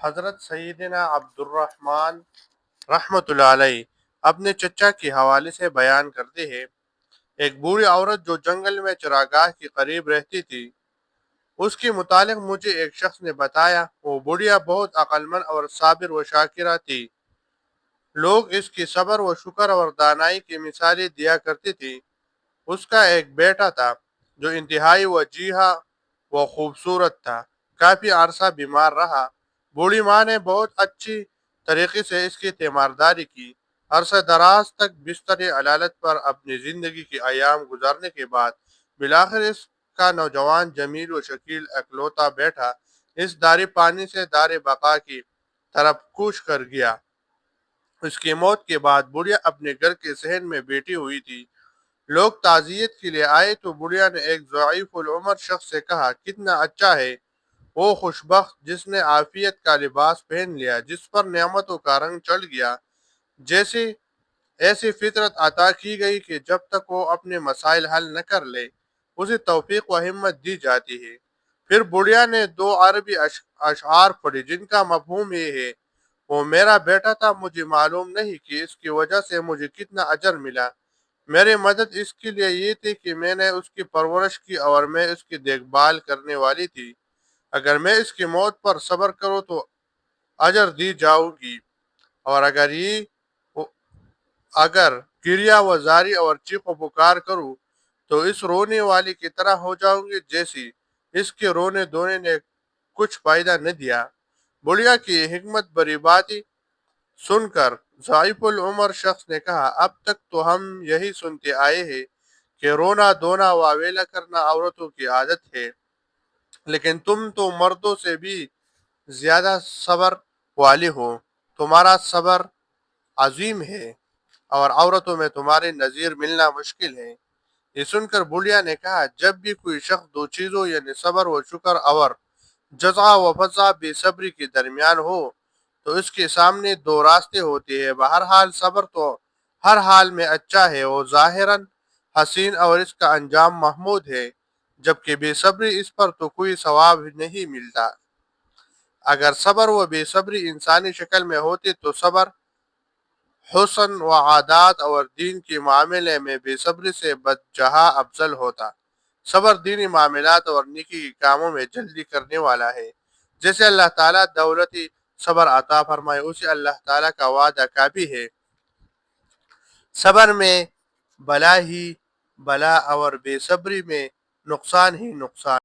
حضرت سیدنا عبدالرحمن رحمۃ اللہ علیہ اپنے چچا کے حوالے سے بیان کرتے ہیں، ایک بوڑھی عورت جو جنگل میں چراگاہ کے قریب رہتی تھی، اس کے متعلق مجھے ایک شخص نے بتایا۔ وہ بڑھیا بہت عقل مند اور صابر و شاکرہ تھی۔ لوگ اس کی صبر و شکر اور دانائی کی مثالیں دیا کرتی تھی۔ اس کا ایک بیٹا تھا جو انتہائی وجیحہ و خوبصورت تھا۔ کافی عرصہ بیمار رہا۔ بوڑھی ماں نے بہت اچھی طریقے سے اس کی تیمارداری کی۔ عرصہ دراز تک بستر علالت پر اپنی زندگی کے ایام گزارنے کے بعد بالآخر اس کا نوجوان جمیل و شکیل اکلوتا بیٹا اس دار پانی سے دار بقا کی طرف کوچ کر گیا۔ اس کی موت کے بعد بڑھیا اپنے گھر کے صحن میں بیٹھی ہوئی تھی۔ لوگ تعزیت کے لیے آئے تو بڑھیا نے ایک ضعیف العمر شخص سے کہا، کتنا اچھا ہے وہ خوشبخت جس نے عافیت کا لباس پہن لیا، جس پر نعمتوں کا رنگ چڑھ گیا، جیسے ایسی فطرت عطا کی گئی کہ جب تک وہ اپنے مسائل حل نہ کر لے اسے توفیق و ہمت دی جاتی ہے۔ پھر بڑھیا نے دو عربی اشعار پڑھی جن کا مفہوم یہ ہے، وہ میرا بیٹا تھا، مجھے معلوم نہیں کہ اس کی وجہ سے مجھے کتنا اجر ملا۔ میری مدد اس کے لیے یہ تھی کہ میں نے اس کی پرورش کی اور میں اس کی دیکھ بھال کرنے والی تھی۔ اگر میں اس کی موت پر صبر کروں تو اجر دی جاؤں گی، اور اگر گریہ و زاری اور چیخ و پکار کروں تو اس رونے والی کی طرح ہو جاؤں گی جیسی اس کے رونے دھونے نے کچھ فائدہ نہ دیا۔ بڑھیا کی حکمت بری باتیں سن کر ضعیف العمر شخص نے کہا، اب تک تو ہم یہی سنتے آئے ہیں کہ رونا دھونا واویلا کرنا عورتوں کی عادت ہے، لیکن تم تو مردوں سے بھی زیادہ صبر والے ہو، تمہارا صبر عظیم ہے اور عورتوں میں تمہارے نظیر ملنا مشکل ہے۔ یہ سن کر بڑھیا نے کہا، جب بھی کوئی شخص دو چیزوں یعنی صبر و شکر اور جزع و فضا بے صبری کے درمیان ہو تو اس کے سامنے دو راستے ہوتے ہیں۔ بہرحال صبر تو ہر حال میں اچھا ہے، وہ ظاہراً حسین اور اس کا انجام محمود ہے، جبکہ بے صبری اس پر تو کوئی ثواب نہیں ملتا۔ اگر صبر و بے صبری انسانی شکل میں ہوتی تو صبر حسن و عادات اور دین کے معاملے میں بے صبری سے بدجہا افضل ہوتا۔ صبر دینی معاملات اور نیکی کے کاموں میں جلدی کرنے والا ہے۔ جیسے اللہ تعالیٰ دولتی صبر عطا فرمائے اسے اللہ تعالیٰ کا وعدہ کافی ہے۔ صبر میں بلا ہی بلا اور بے صبری میں نقصان ہی نقصان۔